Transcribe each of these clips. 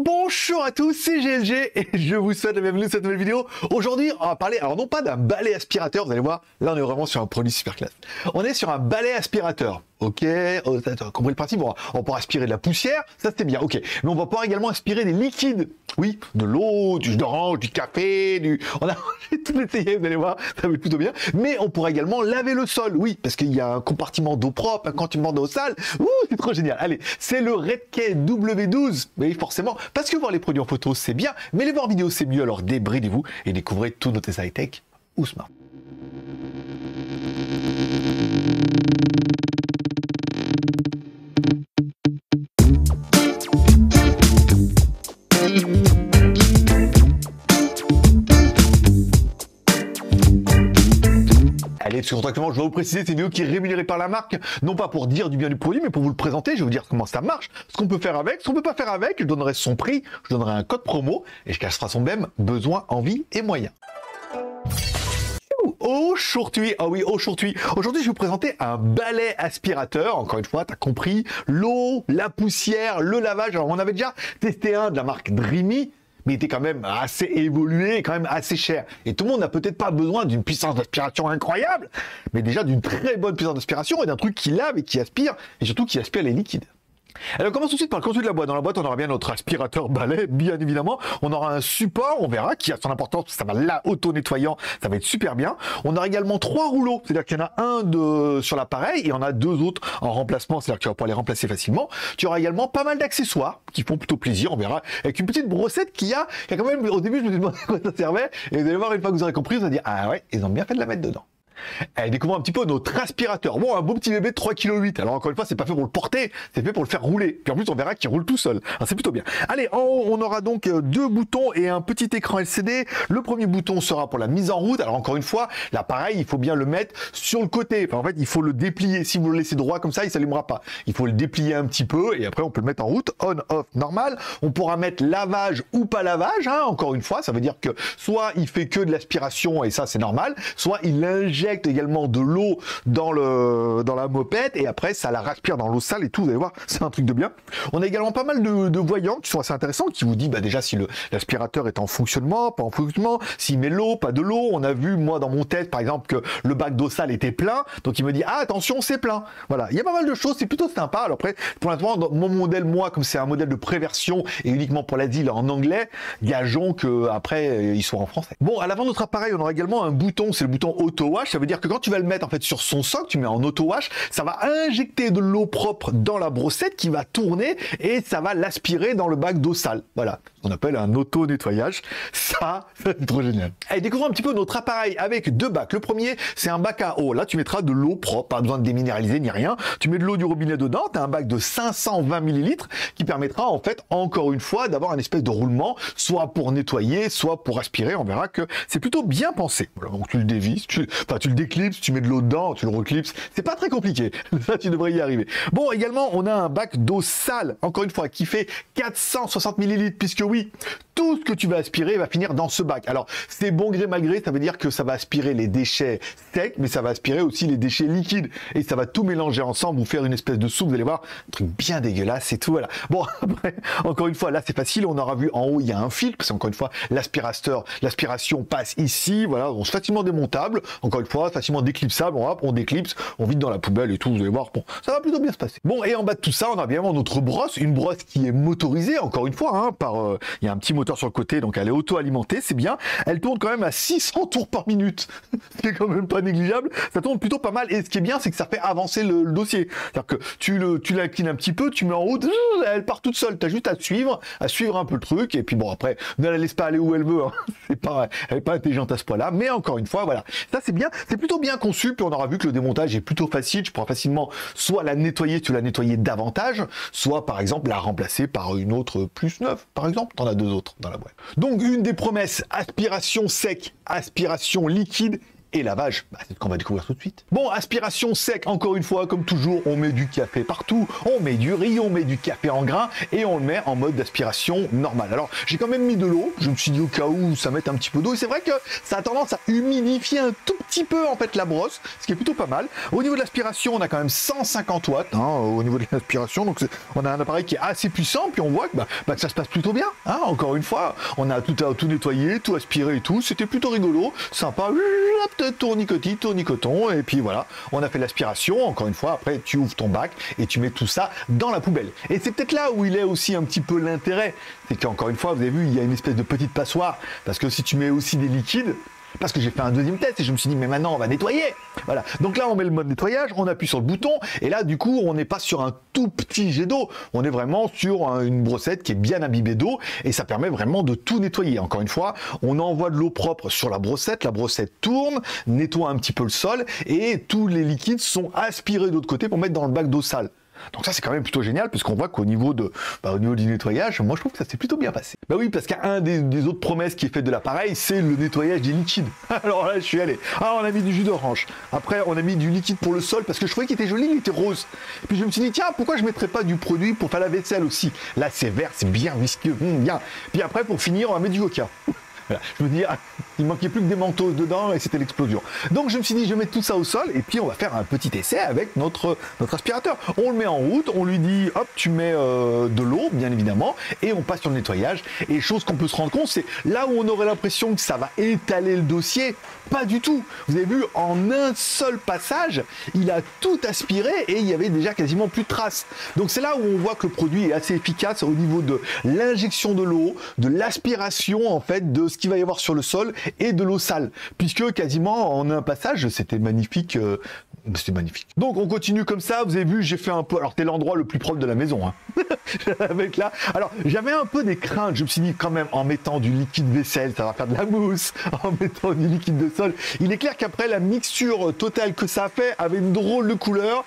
Bonjour à tous, c'est GLG et je vous souhaite la bienvenue dans cette nouvelle vidéo. Aujourd'hui, on va parler, alors non pas d'un balai aspirateur, vous allez voir, là on est vraiment sur un produit super classe. On est sur un balai aspirateur, ok, t'as compris le principe, on pourra aspirer de la poussière, ça c'était bien, ok. Mais on va pouvoir également aspirer des liquides, oui, de l'eau, du jus d'orange, du café, On a tout essayé, vous allez voir, ça va être plutôt bien. Mais on pourra également laver le sol, oui, parce qu'il y a un compartiment d'eau propre, un compartiment d'eau sale, c'est trop génial. Allez, c'est le Redkey W12, oui, forcément, parce que voir les produits en photo c'est bien, mais les voir en vidéo c'est mieux, alors débridez-vous et découvrez tous nos tests high-tech ou smart. Allez, parce que contractuellement, je dois vous préciser, c'est une vidéo qui est rémunérée par la marque, non pas pour dire du bien du produit, mais pour vous le présenter. Je vais vous dire comment ça marche, ce qu'on peut faire avec, ce qu'on peut pas faire avec. Je donnerai son prix, je donnerai un code promo et je cacherai son même besoin, envie et moyens. Aujourd'hui, ah oui, aujourd'hui, je vais vous présenter un balai aspirateur. Encore une fois, t'as compris, l'eau, la poussière, le lavage. Alors, on avait déjà testé un de la marque Dreamy, mais il était quand même assez évolué et quand même assez cher. Et tout le monde n'a peut-être pas besoin d'une puissance d'aspiration incroyable, mais déjà d'une très bonne puissance d'aspiration et d'un truc qui lave et qui aspire, et surtout qui aspire les liquides. Alors, on commence tout de suite par le contenu de la boîte. Dans la boîte, on aura bien notre aspirateur balai, bien évidemment. On aura un support, on verra, qui a son importance, ça va là, auto-nettoyant, ça va être super bien. On aura également 3 rouleaux, c'est-à-dire qu'il y en a un sur l'appareil et on a 2 autres en remplacement, c'est-à-dire que tu vas pouvoir les remplacer facilement. Tu auras également pas mal d'accessoires qui font plutôt plaisir, on verra, avec une petite brossette qui a quand même, au début, je me suis demandé à quoi ça servait, et vous allez voir, une fois que vous aurez compris, vous allez dire, ah ouais, ils ont bien fait de la mettre dedans. Allez, découvrons un petit peu notre aspirateur. Bon, un beau petit bébé de 3,8 kg. Alors encore une fois, c'est pas fait pour le porter, c'est fait pour le faire rouler. Puis en plus, on verra qu'il roule tout seul. Alors c'est plutôt bien. Allez, en haut, on aura donc 2 boutons et un petit écran LCD. Le premier bouton sera pour la mise en route. Alors encore une fois, l'appareil, il faut bien le mettre sur le côté. Enfin, en fait, il faut le déplier. Si vous le laissez droit comme ça, il s'allumera pas. Il faut le déplier un petit peu et après, on peut le mettre en route, on, off, normal. On pourra mettre lavage ou pas lavage. Hein, encore une fois, ça veut dire que soit il fait que de l'aspiration et ça, c'est normal. Soit il injecte également de l'eau dans la mopette et après ça la raspire dans l'eau sale et tout, vous allez voir, c'est un truc de bien. On a également pas mal de voyants qui sont assez intéressants, qui vous dit bah déjà si l'aspirateur est en fonctionnement, pas en fonctionnement, s'il met l'eau, pas de l'eau. On a vu moi dans mon test par exemple que le bac d'eau sale était plein, donc il me dit ah attention c'est plein. Voilà, il y a pas mal de choses, c'est plutôt sympa. Alors après pour l'instant dans mon modèle, moi comme c'est un modèle de préversion et uniquement pour l'asile en anglais, gageons que après il soit en français. Bon, à l'avant de notre appareil on aura également un bouton, c'est le bouton auto wash. Ça veut dire que quand tu vas le mettre en fait sur son socle, tu mets en auto wash, ça va injecter de l'eau propre dans la brossette qui va tourner et ça va l'aspirer dans le bac d'eau sale. Voilà, ce qu'on appelle un auto nettoyage. Ça c'est trop génial. Allez, découvrons un petit peu notre appareil avec 2 bacs. Le premier, c'est un bac à eau. Là, tu mettras de l'eau propre, pas besoin de déminéraliser ni rien. Tu mets de l'eau du robinet dedans, tu as un bac de 520 ml qui permettra en fait encore une fois d'avoir un espèce de roulement, soit pour nettoyer, soit pour aspirer. On verra que c'est plutôt bien pensé. Voilà, donc tu le dévisses, tu le déclipses, tu mets de l'eau dedans, tu le reclipses, c'est pas très compliqué, ça tu devrais y arriver. Bon, également on a un bac d'eau sale, encore une fois, qui fait 460 ml, puisque oui, tout ce que tu vas aspirer va finir dans ce bac. Alors c'est bon gré mal gré, ça veut dire que ça va aspirer les déchets secs, mais ça va aspirer aussi les déchets liquides, et ça va tout mélanger ensemble, vous faire une espèce de soupe, vous allez voir, un truc bien dégueulasse et tout, voilà. Bon, après, encore une fois, là c'est facile, on aura vu en haut, il y a un fil, parce qu'encore une fois, l'aspiration passe ici, voilà, donc c'est facilement démontable, encore une fois, facilement déclipsable, on déclipse, on vide dans la poubelle et tout, vous allez voir, bon, ça va plutôt bien se passer. Bon, et en bas de tout ça, on a bien notre brosse, une brosse qui est motorisée, encore une fois, hein, il y a un petit moteur sur le côté, donc elle est auto-alimentée, c'est bien, elle tourne quand même à 600 tours par minute, ce qui est quand même pas négligeable, ça tourne plutôt pas mal, et ce qui est bien, c'est que ça fait avancer le dossier, c'est-à-dire que tu l'inclines un petit peu, tu mets en route, elle part toute seule, t'as juste à suivre un peu le truc, et puis bon, après, ne la laisse pas aller où elle veut, hein. Elle est pas intelligente à ce point-là, mais encore une fois, voilà, ça c'est bien, c'est plutôt bien conçu, puis on aura vu que le démontage est plutôt facile, tu pourras facilement soit la nettoyer, tu la nettoyer davantage, soit par exemple la remplacer par une autre plus neuve, par exemple, t'en as 2 autres dans la boîte. Donc une des promesses, aspiration sec, aspiration liquide, Et lavage, bah, c'est ce qu'on va découvrir tout de suite. Bon, aspiration sec, encore une fois, comme toujours, on met du café partout, on met du riz, on met du café en grains et on le met en mode d'aspiration normale. Alors, j'ai quand même mis de l'eau, je me suis dit au cas où ça mette un petit peu d'eau, et c'est vrai que ça a tendance à humidifier un tout petit peu en fait la brosse, ce qui est plutôt pas mal. Au niveau de l'aspiration, on a quand même 150 watts hein, au niveau de l'aspiration, donc on a un appareil qui est assez puissant, puis on voit que ça se passe plutôt bien. Hein, encore une fois, on a tout nettoyé, tout aspiré et tout, c'était plutôt rigolo, sympa. Tournicotis, tournicoton, et puis voilà, on a fait l'aspiration. Encore une fois, après tu ouvres ton bac et tu mets tout ça dans la poubelle. Et c'est peut-être là où il est aussi un petit peu l'intérêt, c'est qu'encore une fois, vous avez vu, il y a une espèce de petite passoire, parce que si tu mets aussi des liquides, parce que j'ai fait un deuxième test et je me suis dit mais maintenant on va nettoyer. Voilà, donc là on met le mode nettoyage, on appuie sur le bouton et là du coup on n'est pas sur un tout petit jet d'eau, on est vraiment sur une brossette qui est bien imbibée d'eau et ça permet vraiment de tout nettoyer. Encore une fois, on envoie de l'eau propre sur la brossette tourne, nettoie un petit peu le sol et tous les liquides sont aspirés de l'autre côté pour mettre dans le bac d'eau sale. Donc ça c'est quand même plutôt génial puisqu'on voit qu'au niveau au niveau du nettoyage, moi je trouve que ça s'est plutôt bien passé. Bah oui, parce qu'un des autres promesses qui est fait de l'appareil, c'est le nettoyage des liquides. Alors là je suis allé. Ah, on a mis du jus d'orange. Après on a mis du liquide pour le sol parce que je trouvais qu'il était joli, il était rose. Et puis je me suis dit tiens, pourquoi je mettrais pas du produit pour faire la vaisselle aussi. Là c'est vert, c'est bien visqueux, bien. Puis après pour finir on va mettre du coca. Voilà. Je me dis, il manquait plus que des mentos dedans et c'était l'explosion. Donc je me suis dit, je vais mettre tout ça au sol et puis on va faire un petit essai avec notre aspirateur. On le met en route, on lui dit, hop, tu mets de l'eau, bien évidemment, et on passe sur le nettoyage. Et chose qu'on peut se rendre compte, c'est là où on aurait l'impression que ça va étaler le dossier, pas du tout. Vous avez vu, en un seul passage, il a tout aspiré et il y avait déjà quasiment plus de traces. Donc c'est là où on voit que le produit est assez efficace au niveau de l'injection de l'eau, de l'aspiration en fait de ce qu'il va y avoir sur le sol et de l'eau sale, puisque quasiment en un passage, c'était magnifique. C'était magnifique. Donc on continue comme ça, vous avez vu, j'ai fait un peu, alors c'était l'endroit le plus propre de la maison, hein. Avec là, alors j'avais un peu des craintes, je me suis dit quand même, en mettant du liquide vaisselle, ça va faire de la mousse, en mettant du liquide de sol, il est clair qu'après la mixture totale que ça a fait avait une drôle de couleur,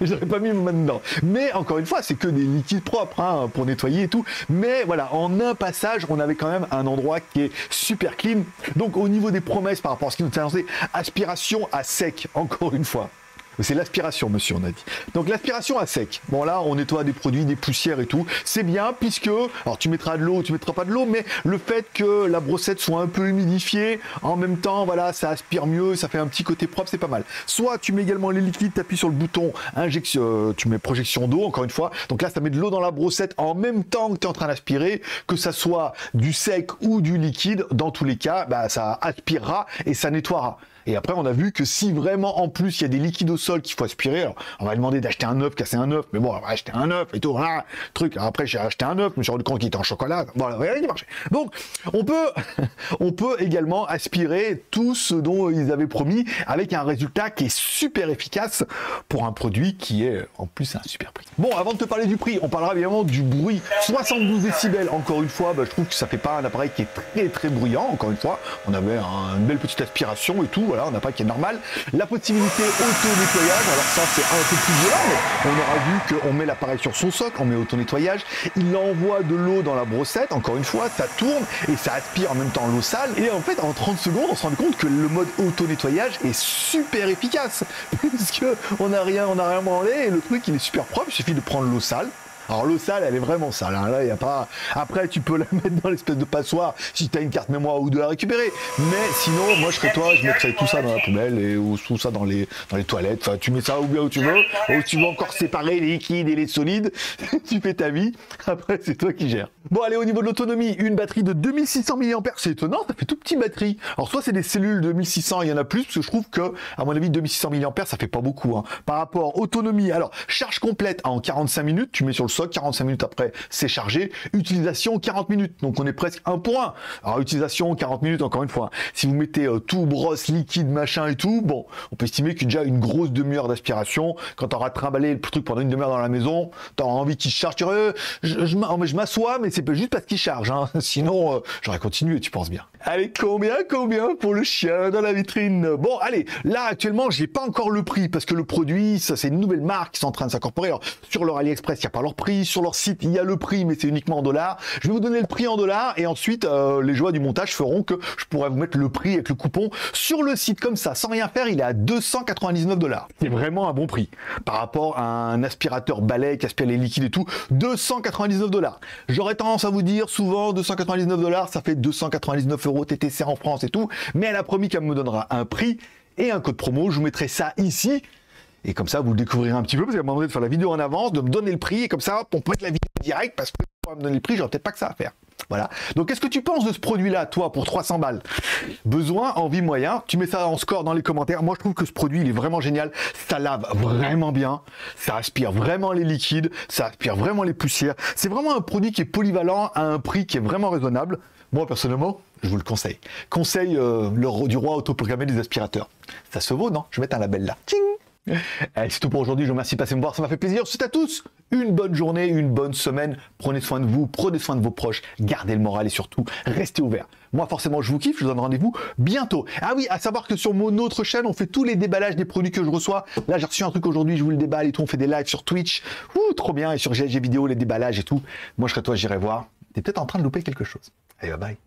j'aurais pas mis ma main dedans. Mais encore une fois, c'est que des liquides propres, hein, pour nettoyer et tout, mais voilà, en un passage, on avait quand même un endroit qui est super clean. Donc au niveau des promesses par rapport à ce qui nous est annoncé, aspiration à sec, encore une fois. C'est l'aspiration, monsieur, on a dit. Donc l'aspiration à sec. Bon là, on nettoie des produits, des poussières et tout. C'est bien puisque, alors tu mettras de l'eau, tu mettras pas de l'eau, mais le fait que la brossette soit un peu humidifiée, en même temps, voilà, ça aspire mieux, ça fait un petit côté propre, c'est pas mal. Soit tu mets également les liquides, tu appuies sur le bouton, injection, tu mets projection d'eau, encore une fois. Donc là, ça met de l'eau dans la brossette en même temps que tu es en train d'aspirer, que ça soit du sec ou du liquide. Dans tous les cas, bah, ça aspirera et ça nettoiera. Et après, on a vu que si vraiment, en plus, il y a des liquides au sol qu'il faut aspirer, alors on va demander d'acheter un œuf, casser un œuf, mais bon, on va acheter un œuf et tout, voilà, truc. Alors après, j'ai acheté un œuf, je me suis rendu compte qu'il était en chocolat, voilà, rien qui marchait. Donc, on peut également aspirer tout ce dont ils avaient promis, avec un résultat qui est super efficace pour un produit qui est, en plus, un super prix. Bon, avant de te parler du prix, on parlera évidemment du bruit. 72 décibels, encore une fois, bah, je trouve que ça fait pas un appareil qui est très, très bruyant, encore une fois. On avait une belle petite aspiration et tout, voilà, on n'a pas qui est normal. La possibilité auto-nettoyage, alors ça c'est un peu plus violent, mais on aura vu qu'on met l'appareil sur son socle, on met auto-nettoyage, il envoie de l'eau dans la brossette, encore une fois, ça tourne et ça aspire en même temps l'eau sale. Et en fait, en 30 secondes, on se rend compte que le mode auto-nettoyage est super efficace, puisque on n'a rien branlé et le truc il est super propre, il suffit de prendre l'eau sale. Alors l'eau sale, elle est vraiment sale, hein. Là, il y a pas... Après, tu peux la mettre dans l'espèce de passoire si tu as une carte mémoire ou de la récupérer. Mais sinon, moi, je serais toi, je mettrais tout ça dans la poubelle et ou tout ça dans les toilettes. Enfin, tu mets ça ou bien où tu veux. Ou tu veux encore séparer les liquides et les solides. Tu fais ta vie. Après, c'est toi qui gères. Bon, allez, au niveau de l'autonomie, une batterie de 2600 mAh. C'est étonnant, ça fait tout petit batterie. Alors, soit c'est des cellules de 1600, il y en a plus, parce que je trouve que, à mon avis, 2600 mAh, ça fait pas beaucoup, hein. Par rapport autonomie, alors, charge complète en 45 minutes, tu mets sur le socle, 45 minutes après, c'est chargé. Utilisation, 40 minutes. Donc, on est presque 1 pour 1. Alors, utilisation, 40 minutes, encore une fois. Si vous mettez tout, brosse, liquide, machin et tout, bon, on peut estimer que déjà une grosse demi-heure d'aspiration, quand tu auras trimballé le truc pendant une demi-heure dans la maison, tu auras envie qu'il charge. Je m'assois, mais c'est pas juste parce qu'il charge, hein. Sinon, j'aurais continué, tu penses bien. Allez, combien pour le chien dans la vitrine? Bon, allez, là, actuellement, j'ai pas encore le prix, parce que le produit, ça, c'est une nouvelle marque qui sont en train de s'incorporer. Alors, sur leur AliExpress, il n'y a pas leur prix. Sur leur site, il y a le prix, mais c'est uniquement en dollars. Je vais vous donner le prix en dollars, et ensuite, les joies du montage feront que je pourrai vous mettre le prix avec le coupon sur le site comme ça, sans rien faire. Il est à 299 $. C'est vraiment un bon prix. Par rapport à un aspirateur balai qui aspire les liquides et tout, 299 $. J'aurais tendance à vous dire, souvent, 299 $, ça fait 299 € TTC en France et tout, mais elle a promis qu'elle me donnera un prix et un code promo. Je vous mettrai ça ici, et comme ça vous le découvrirez un petit peu, parce qu'elle m'a demandé de faire la vidéo en avance, de me donner le prix, et comme ça on peut mettre la vidéo direct, parce que pour me donner le prix, j'aurais peut-être pas que ça à faire. Voilà. Donc qu'est-ce que tu penses de ce produit-là, toi, pour 300 balles? Besoin, envie, moyen, tu mets ça en score dans les commentaires. Moi je trouve que ce produit il est vraiment génial, ça lave vraiment bien, ça aspire vraiment les liquides, ça aspire vraiment les poussières. C'est vraiment un produit qui est polyvalent à un prix qui est vraiment raisonnable. Moi personnellement, je vous le conseille. Conseil du roi autoprogrammé des aspirateurs. Ça se vaut, non? Je vais mettre un label là. Tching. Allez, c'est tout pour aujourd'hui. Je vous remercie de passer me voir. Ça m'a fait plaisir. Je vous souhaite à tous une bonne journée, une bonne semaine. Prenez soin de vous, prenez soin de vos proches. Gardez le moral et surtout, restez ouverts. Moi, forcément, je vous kiffe. Je vous donne rendez-vous bientôt. Ah oui, à savoir que sur mon autre chaîne, on fait tous les déballages des produits que je reçois. Là, j'ai reçu un truc aujourd'hui. Je vous le déballe et tout. On fait des lives sur Twitch. Ouh, trop bien. Et sur GLG vidéo, les déballages et tout. Moi, je serai toi, j'irai voir. T'es peut-être en train de louper quelque chose. Allez, bye bye.